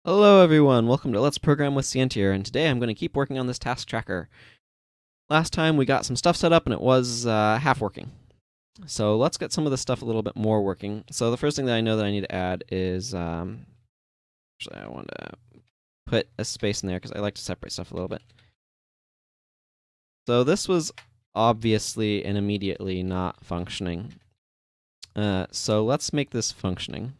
Hello everyone, welcome to Let's Program with Scientia, and today I'm going to keep working on this task tracker. Last time we got some stuff set up and it was half working. So let's get some of this stuff a little bit more working. So the first thing that I know that I need to add is, actually I want to put a space in there because I like to separate stuff a little bit. So this was obviously and immediately not functioning. So let's make this functioning.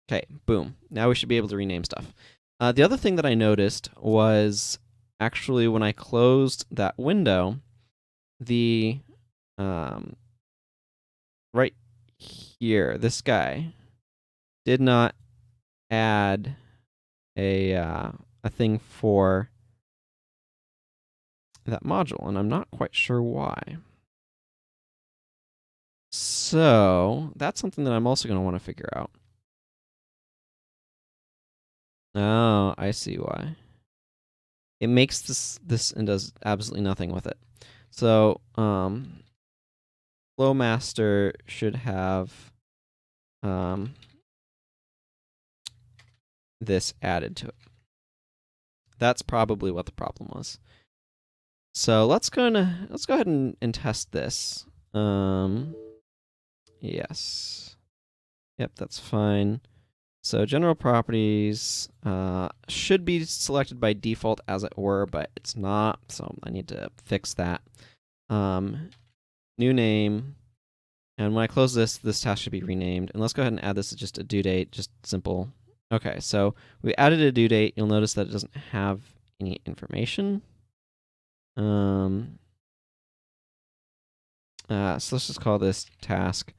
Okay, boom. Now we should be able to rename stuff. The other thing that I noticed was actually when I closed that window, the right here, this guy did not add a thing for that module, and I'm not quite sure why. So that's something that I'm also going to want to figure out. Oh, I see why. It makes this and does absolutely nothing with it. So Flowmaster should have this added to it. That's probably what the problem was. So let's go ahead and test this. Yes. Yep, that's fine. So general properties should be selected by default as it were, but it's not, so I need to fix that. New name. And when I close this task should be renamed. And let's go ahead and add this as just a due date, just simple. Okay, so we added a due date. You'll notice that it doesn't have any information. So let's just call this task.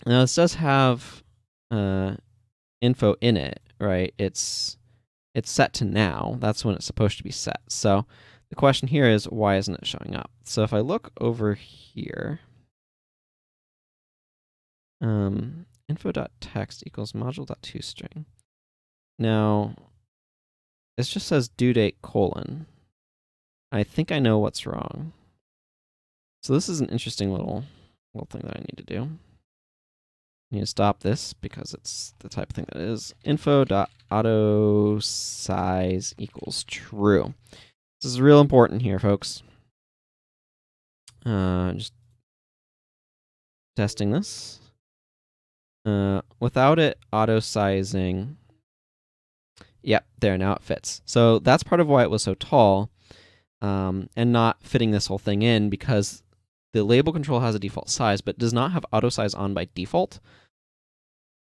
Now this does have info in it, right? It's set to now. That's when it's supposed to be set. So the question here is, why isn't it showing up? So if I look over here, info.text equals module.toString. Now, this just says due date colon. I think I know what's wrong. So this is an interesting little thing that I need to do. I need to stop this because it's the type of thing that is info.autosize equals true. This is real important here, folks. Just testing this. Without it auto-sizing, yep, there, now it fits. So that's part of why it was so tall and not fitting this whole thing in, because the label control has a default size, but does not have auto-size on by default,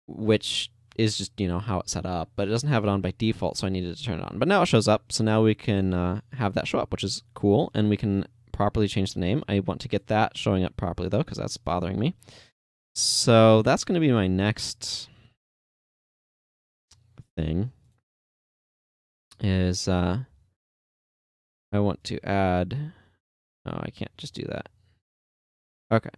which is just, how it's set up, but it doesn't have it on by default, so I needed to turn it on. But now it shows up, so now we can have that show up, which is cool, and we can properly change the name. I want to get that showing up properly, though, because that's bothering me. So that's going to be my next thing, is I want to add... Oh, I can't just do that. Okay.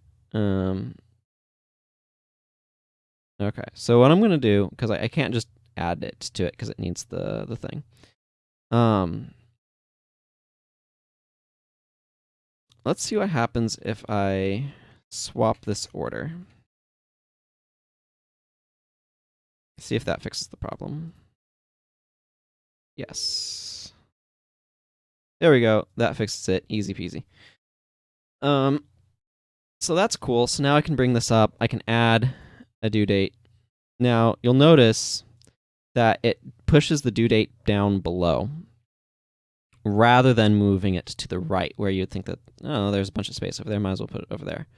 Okay, so what I'm going to do, because I can't just add it to it because it needs the thing. Let's see what happens if I swap this order. See if that fixes the problem. Yes. There we go. That fixes it. Easy peasy. So that's cool. So now I can bring this up. I can add a due date. Now, you'll notice that it pushes the due date down below rather than moving it to the right, where you'd think that, oh, there's a bunch of space over there, might as well put it over there.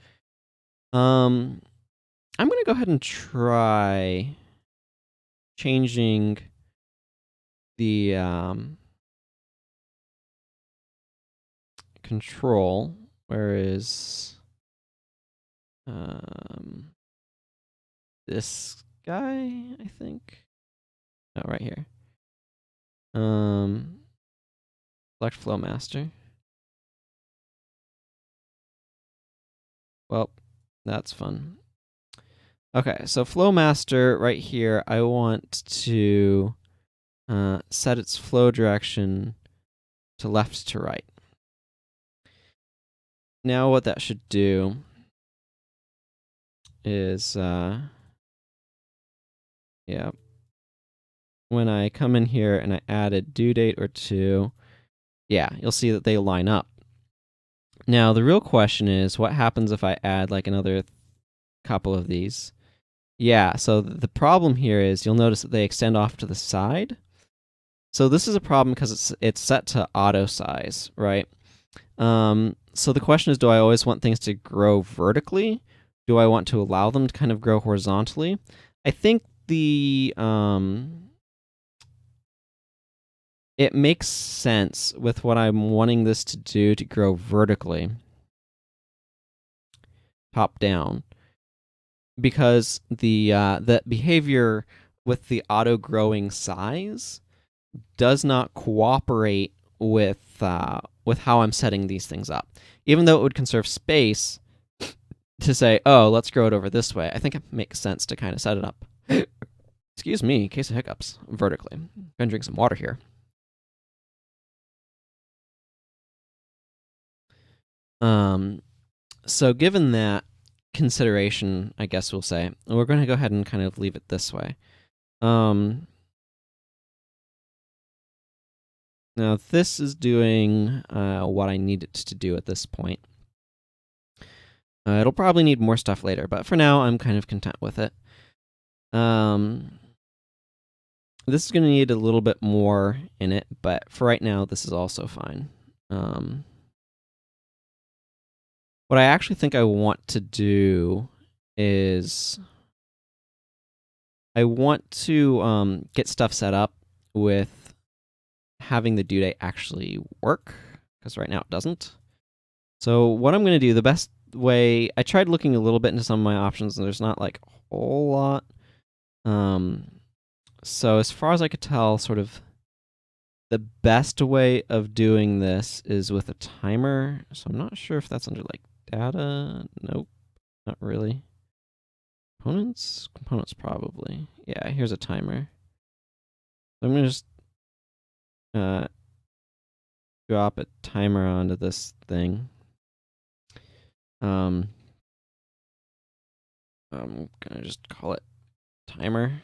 I'm going to go ahead and try changing the control. Where is this guy, I think? Oh, right here. Select Flowmaster. Well, that's fun. Okay, so Flowmaster right here, I want to set its flow direction to left to right. Now what that should do is Yeah. When I come in here and I add a due date or two, yeah, you'll see that they line up. Now, the real question is, what happens if I add like another couple of these? Yeah, so the problem here is you'll notice that they extend off to the side. So this is a problem because it's set to auto size, right? So the question is, do I always want things to grow vertically? Do I want to allow them to kind of grow horizontally? I think it makes sense with what I'm wanting this to do to grow vertically, top down, because the behavior with the auto growing size does not cooperate with how I'm setting these things up. Even though it would conserve space to say, oh, let's grow it over this way, I think it makes sense to kind of set it up. Excuse me, case of hiccups, vertically. I'm gonna drink some water here. So given that consideration, I guess we'll say, we're going to go ahead and kind of leave it this way. Now this is doing what I need it to do at this point. It'll probably need more stuff later, but for now, I'm kind of content with it. This is going to need a little bit more in it, but for right now, this is also fine. What I actually think I want to do is I want to get stuff set up with having the due date actually work, because right now it doesn't. So what I'm going to do, the best way, I tried looking a little bit into some of my options, and there's not like a whole lot. So as far as I could tell, sort of the best way of doing this is with a timer. So I'm not sure if that's under like data. Nope, not really. Components? Components probably. Yeah, here's a timer. I'm going to just drop a timer onto this thing. I'm going to just call it timer.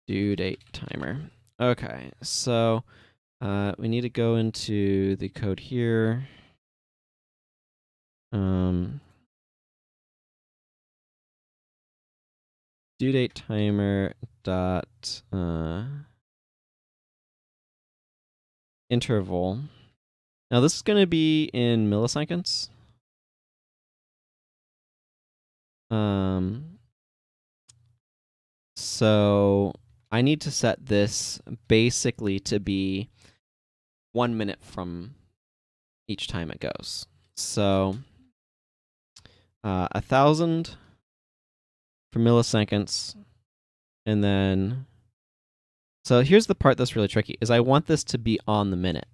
Due date timer. Okay, so we need to go into the code here. Due date timer dot interval. Now this is going to be in milliseconds. So I need to set this basically to be 1 minute from each time it goes. So 1,000 for milliseconds, and then so here's the part that's really tricky, is I want this to be on the minute.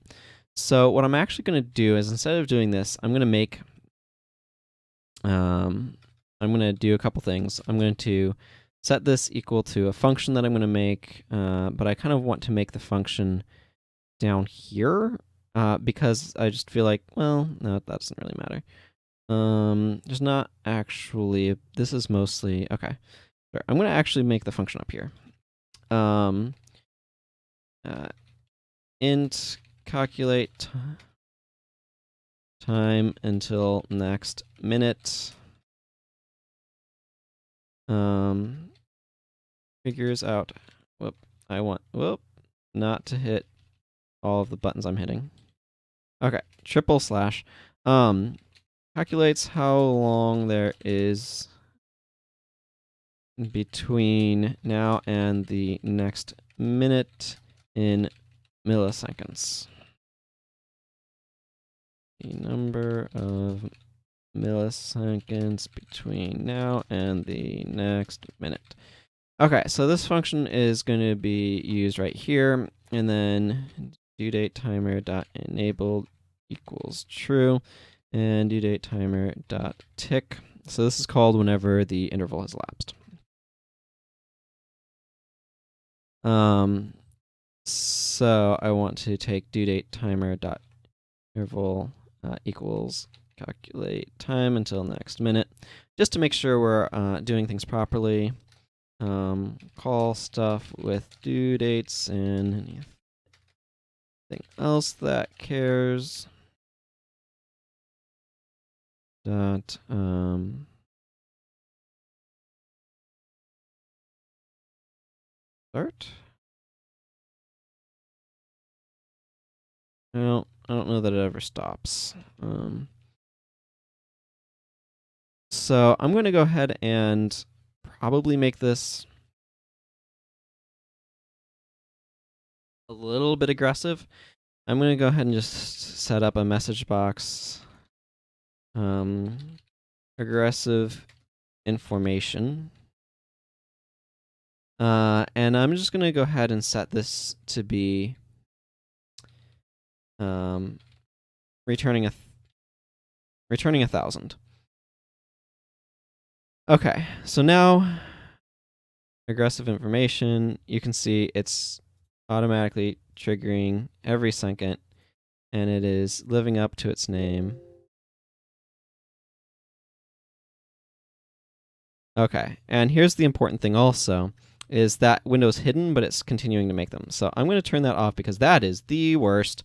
So what I'm actually going to do is, instead of doing this, I'm going to make I'm going to do a couple things. I'm going to set this equal to a function that I'm going to make, but I kind of want to make the function down here because I just feel like, well, no, that doesn't really matter. There's not actually, this is mostly, okay. Sure, I'm going to actually make the function up here. Int calculate time until next minute. Figures out, not to hit all of the buttons I'm hitting. Okay, / calculates how long there is between now and the next minute in milliseconds. The number of milliseconds between now and the next minute. Okay, so this function is going to be used right here, and then due date timer dot enabled equals true, and due date timer dot tick. So this is called whenever the interval has lapsed. So I want to take due date timer dot interval equals calculate time until next minute, just to make sure we're doing things properly. Call stuff with due dates and anything else that cares. Dot start. Well, I don't know that it ever stops. So I'm going to go ahead and probably make this a little bit aggressive. I'm going to go ahead and just set up a message box. Aggressive information. And I'm just going to go ahead and set this to be returning 1,000. Okay, so now aggressive information, you can see it's automatically triggering every second, and it is living up to its name. Okay, and here's the important thing also, is that window's hidden, but it's continuing to make them. So I'm going to turn that off because that is the worst.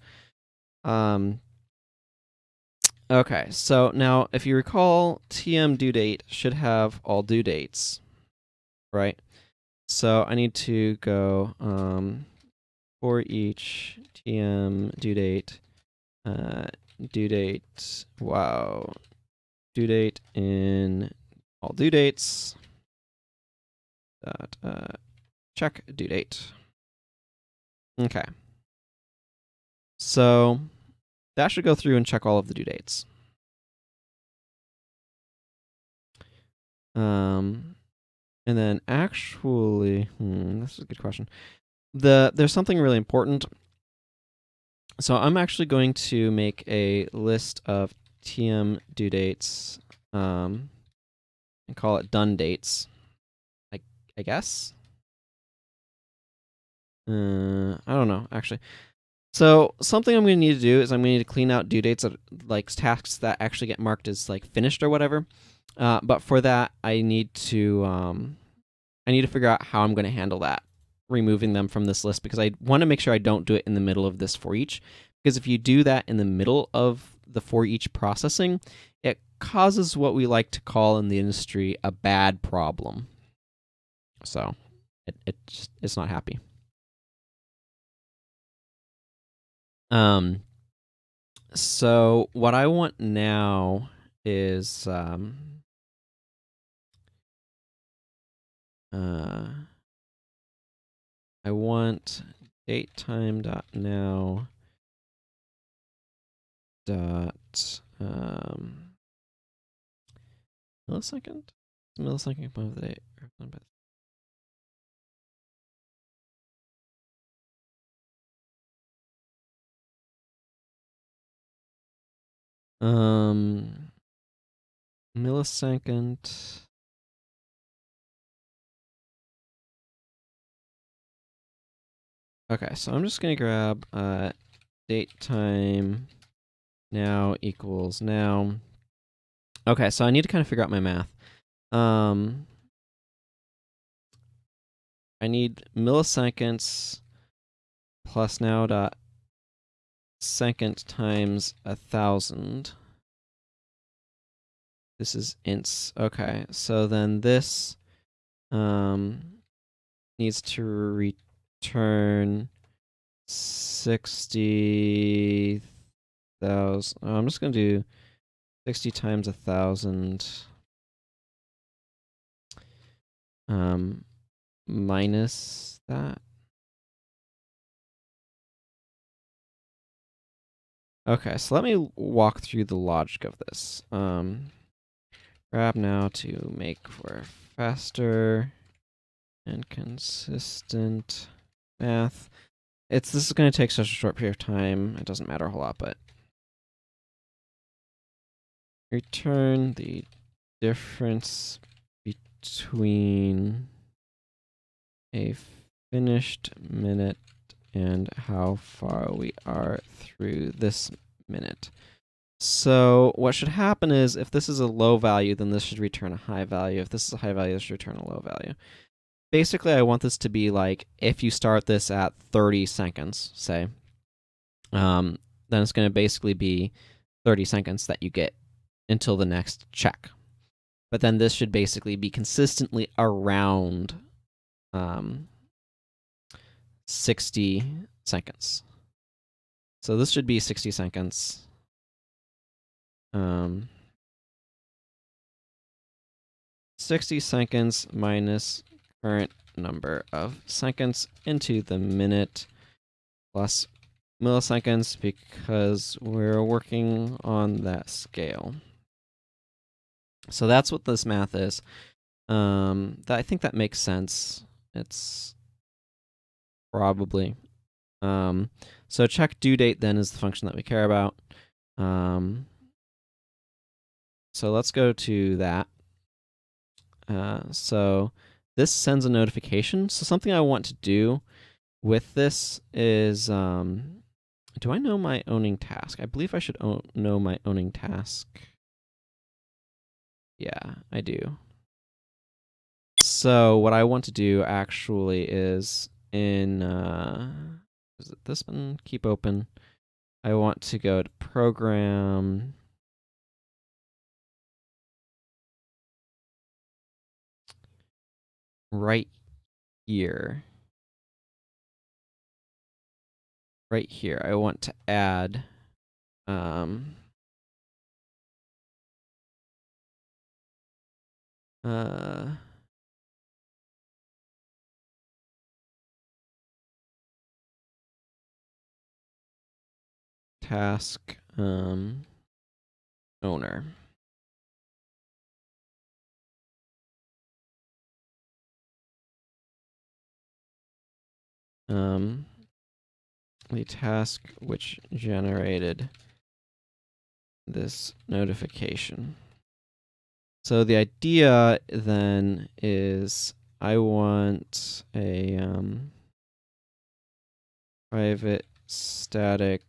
Okay, so now if you recall, TM due date should have all due dates, right? So I need to go for each TM due date, due date in all due dates, check due date. Okay. So that should go through and check all of the due dates. And then actually, this is a good question. There's something really important. So I'm actually going to make a list of TM due dates, and call it done dates. I guess. I don't know, actually. So something I'm going to need to do is I'm going to need to clean out due dates of like tasks that actually get marked as like finished or whatever. But for that, I need to figure out how I'm going to handle that, removing them from this list, because I want to make sure I don't do it in the middle of this for each. Because if you do that in the middle of the for each processing, it causes what we like to call in the industry a bad problem. So it's not happy. So what I want now is I want datetime.now dot millisecond above the date. Millisecond. Okay, so I'm just gonna grab date time now equals now. Okay, so I need to kind of figure out my math. I need milliseconds plus now dot second times 1,000. This is ints. Okay, so then this needs to return 60,000. I'm just gonna do 60 times 1,000 minus that. Okay, so let me walk through the logic of this. Grab now to make for faster and consistent math. This is going to take such a short period of time. It doesn't matter a whole lot, but return the difference between a finished minute and how far we are through this minute. So what should happen is if this is a low value, then this should return a high value. If this is a high value, this should return a low value. Basically, I want this to be like if you start this at 30 seconds, say, then it's going to basically be 30 seconds that you get until the next check. But then this should basically be consistently around 60 seconds. So this should be 60 seconds. 60 seconds minus current number of seconds into the minute plus milliseconds because we're working on that scale. So that's what this math is. I think that makes sense. It's probably. So check due date then is the function that we care about. So let's go to that. So this sends a notification. So something I want to do with this is, do I know my owning task? I believe I should know my owning task. Yeah, I do. So what I want to do actually is in, is it this one? Keep open. I want to go to program. Right here. Right here, I want to add task owner. The task which generated this notification. So the idea then is I want a private static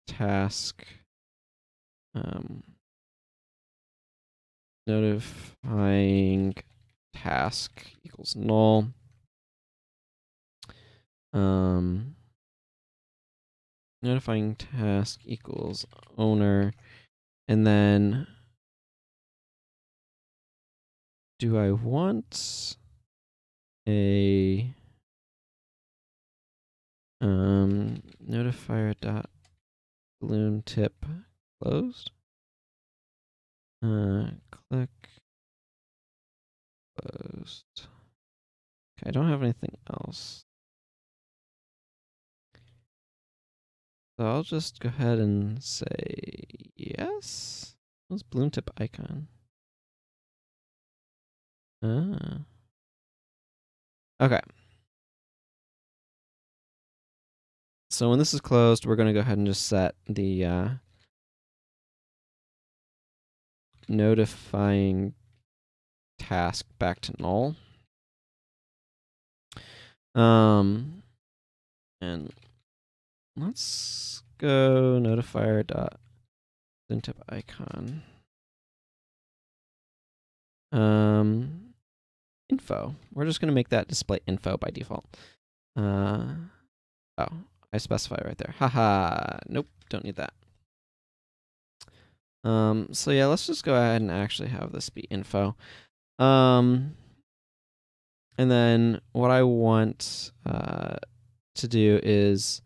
task notifying task equals null. Notifying task equals owner. And then do I want a notifier dot balloon tip closed? Click closed. Okay, I don't have anything else. So I'll just go ahead and say yes. What's balloon tip icon? Okay. So when this is closed, we're going to go ahead and just set the notifying task back to null. And let's go notifier dot balloon tip icon. Info. We're just going to make that display info by default. Oh, I specify right there. Haha. Nope, don't need that. So yeah, let's just go ahead and actually have this be info. And then what I want to do is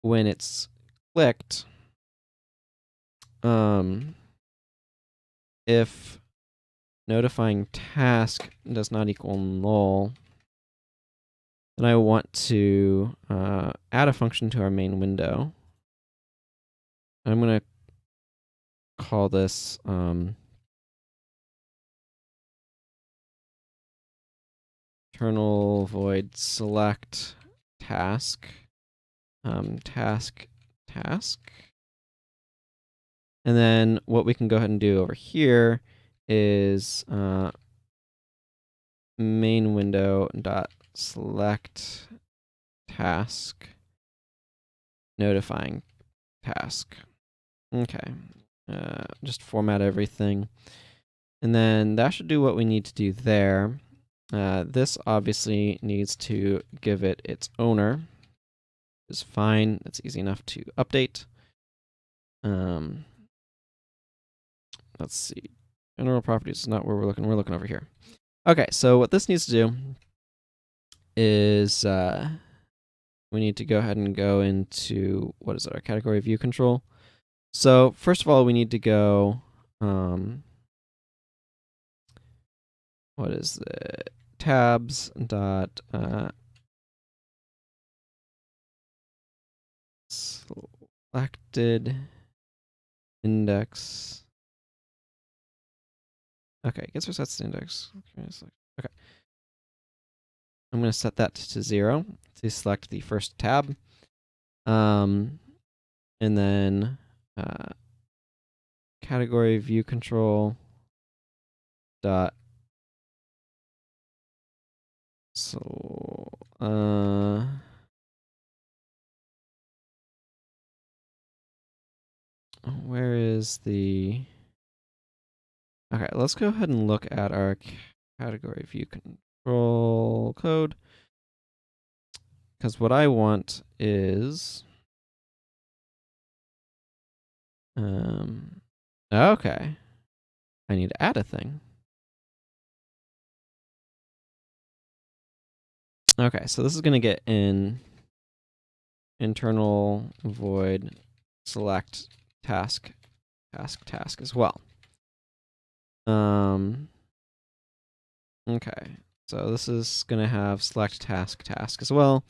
when it's clicked, if notifying task does not equal null, then I want to add a function to our main window. I'm going to call this internal void select task task. And then what we can go ahead and do over here is main window dot select task notifying task. Okay. Just format everything. And then that should do what we need to do there. This obviously needs to give it its owner. Is fine. It's easy enough to update. Let's see. General properties is not where we're looking. We're looking over here. Okay, so what this needs to do is we need to go ahead and go into, what is it, our category view control. So first of all, we need to go, what is the tabs dot selected index. Okay, guess what sets the index. Okay. I'm going to set that to 0 to select the first tab. And then category view control dot where is the... Okay, let's go ahead and look at our category view control code. Because what I want is... okay. I need to add a thing. Okay, so this is going to get in internal void select task as well. Okay, so this is going to have select task as well.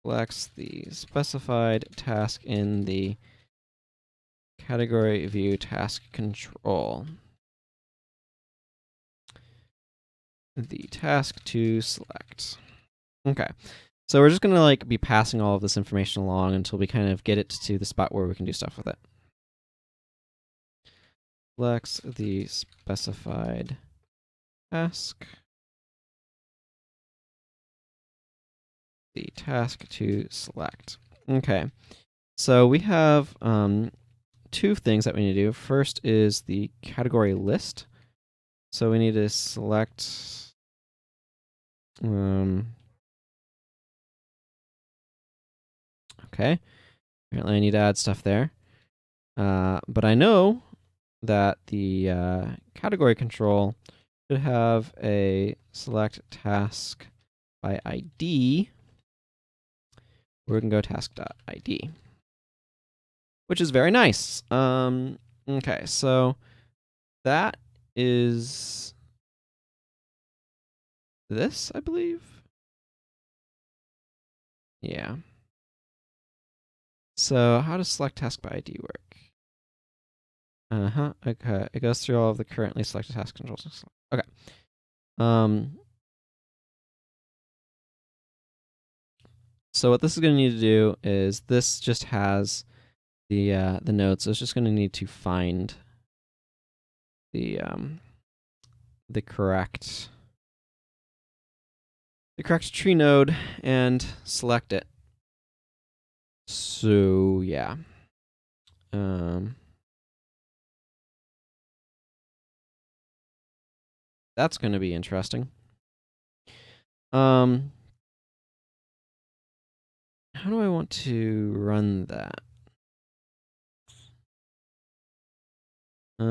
Selects the specified task in the category view task control. The task to select. Okay, so we're just going to like be passing all of this information along until we kind of get it to the spot where we can do stuff with it. Selects the specified task. The task to select. Okay, so we have two things that we need to do. First is the category list. So we need to select okay. Apparently I need to add stuff there. But I know that the category control should have a select task by ID. We can go task.id, which is very nice. Okay, so that is this, I believe. Yeah. So how does select task by ID work? Okay. It goes through all of the currently selected task controls. Okay. So what this is going to need to do is this just has the node, so it's just going to need to find the correct tree node and select it. So yeah. That's going to be interesting. How do I want to run that? This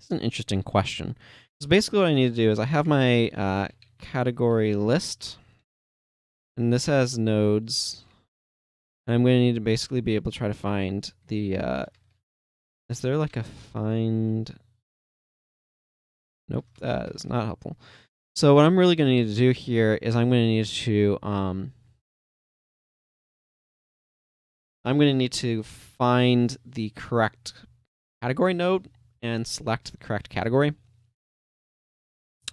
is an interesting question. So basically what I need to do is I have my category list, and this has nodes. And I'm going to need to basically be able to try to find the... is there like a find... Nope, that is not helpful. So what I'm really going to need to do here is I'm going to need to find the correct category node and select the correct category.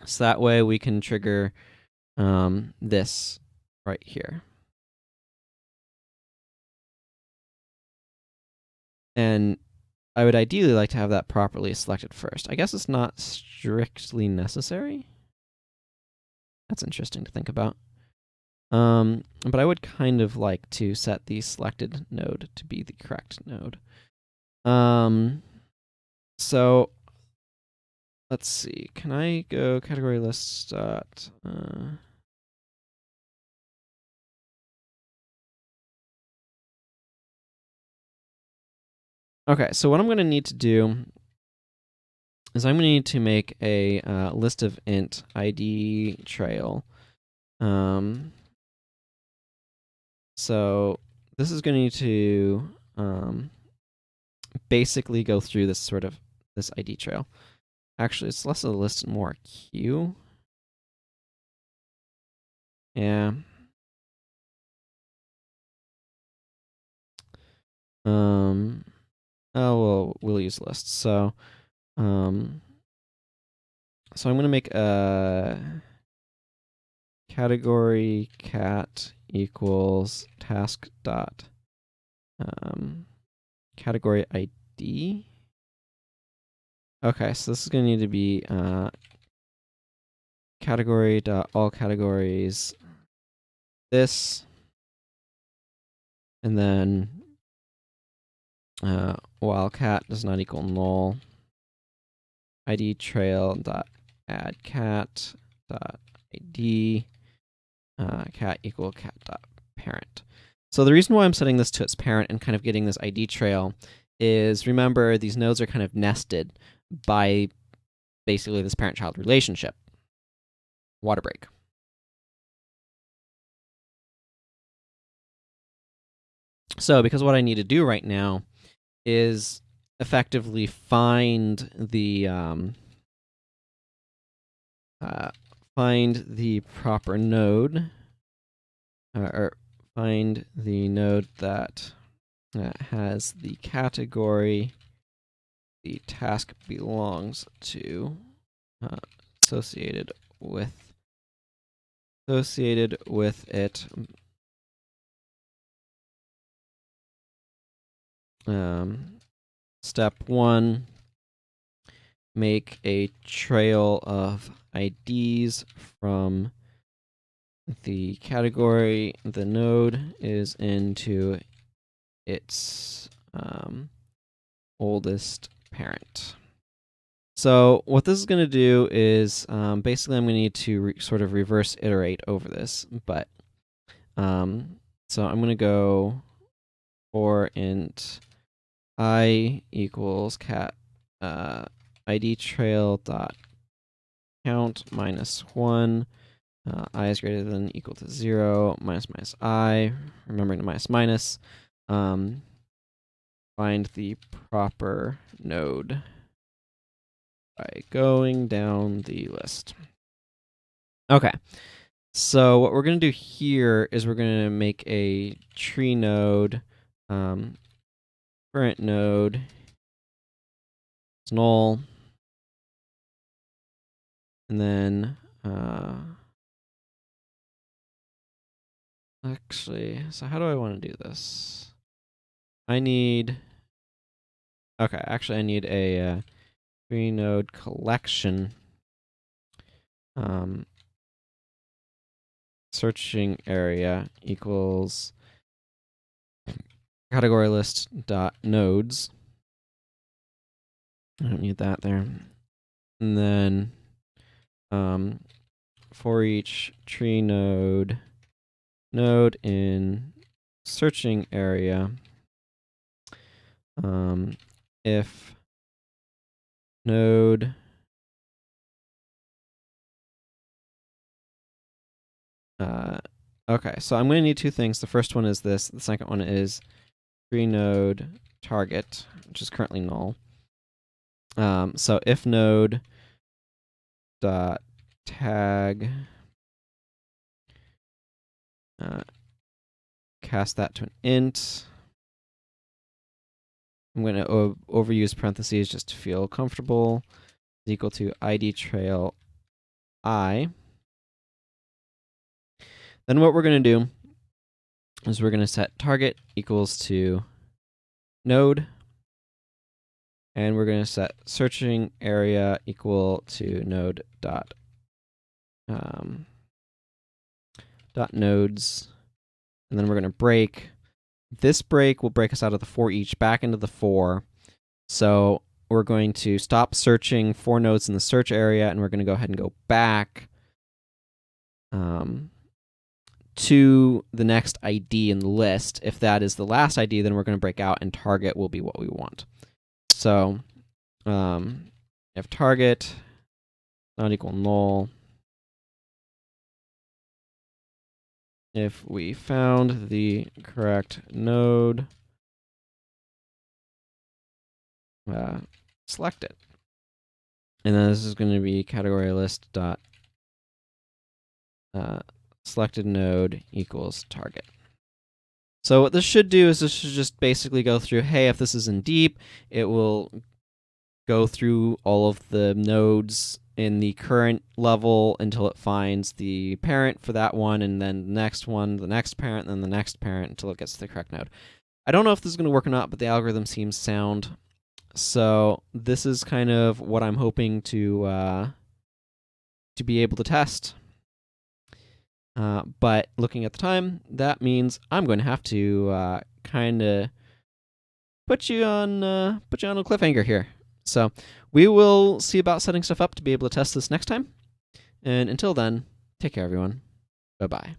So that way we can trigger this right here. And I would ideally like to have that properly selected first. I guess it's not strictly necessary. That's interesting to think about. But I would kind of like to set the selected node to be the correct node. So let's see. Can I go category list dot Okay, so what I'm going to need to do is I'm going to need to make a list of int ID trail. So this is going to need to basically go through this ID trail. Actually, it's less of a list and more a queue. Yeah. Oh well, we'll use lists. So I'm gonna make a category cat equals task dot category ID. Okay, so this is gonna need to be category dot all categories this, and then while cat does not equal null, ID trail dot add cat dot ID cat equal cat dot parent. So the reason why I'm setting this to its parent and kind of getting this ID trail is, remember, these nodes are kind of nested by basically this parent-child relationship. Water break. So because what I need to do right now is effectively find the proper node, or find the node that has the category the task belongs to, associated with it. Step 1, make a trail of IDs from the category the node is into its oldest parent. So what this is going to do is basically I'm going to need to sort of reverse iterate over this. But so I'm going to go for int I equals cat ID trail dot count -1. I is greater than equal to 0, minus I, remembering to minus. Find the proper node by going down the list. Okay, so what we're going to do here is we're going to make a tree node. Current node is null. And then actually, so how do I want to do this? I need a tree node collection. Searching area equals category list dot nodes. I don't need that there. And then for each tree node in searching area, if node okay, so I'm going to need two things. The first one is this. The second one is tree node target, which is currently null. So if node dot tag cast that to an int. I'm going to overuse parentheses just to feel comfortable. Is equal to ID trail I. Then what we're going to do is we're going to set target equals to node, and we're going to set searching area equal to node dot dot nodes, and then we're going to break. This break will break us out of the for each back into the for. So we're going to stop searching for nodes in the search area, and we're going to go ahead and go back to the next ID in the list. If that is the last ID, then we're going to break out, and target will be what we want. So if target not equal null, if we found the correct node, select it. And then this is going to be category list dot selected node equals target. So what this should do is this should just basically go through, hey, if this is in deep, it will go through all of the nodes in the current level until it finds the parent for that one, and then the next one, the next parent, and then the next parent until it gets to the correct node. I don't know if this is going to work or not, but the algorithm seems sound. So this is kind of what I'm hoping to be able to test. But looking at the time, that means I'm going to have to kind of put you on a cliffhanger here. So we will see about setting stuff up to be able to test this next time. And until then, take care, everyone. Bye-bye.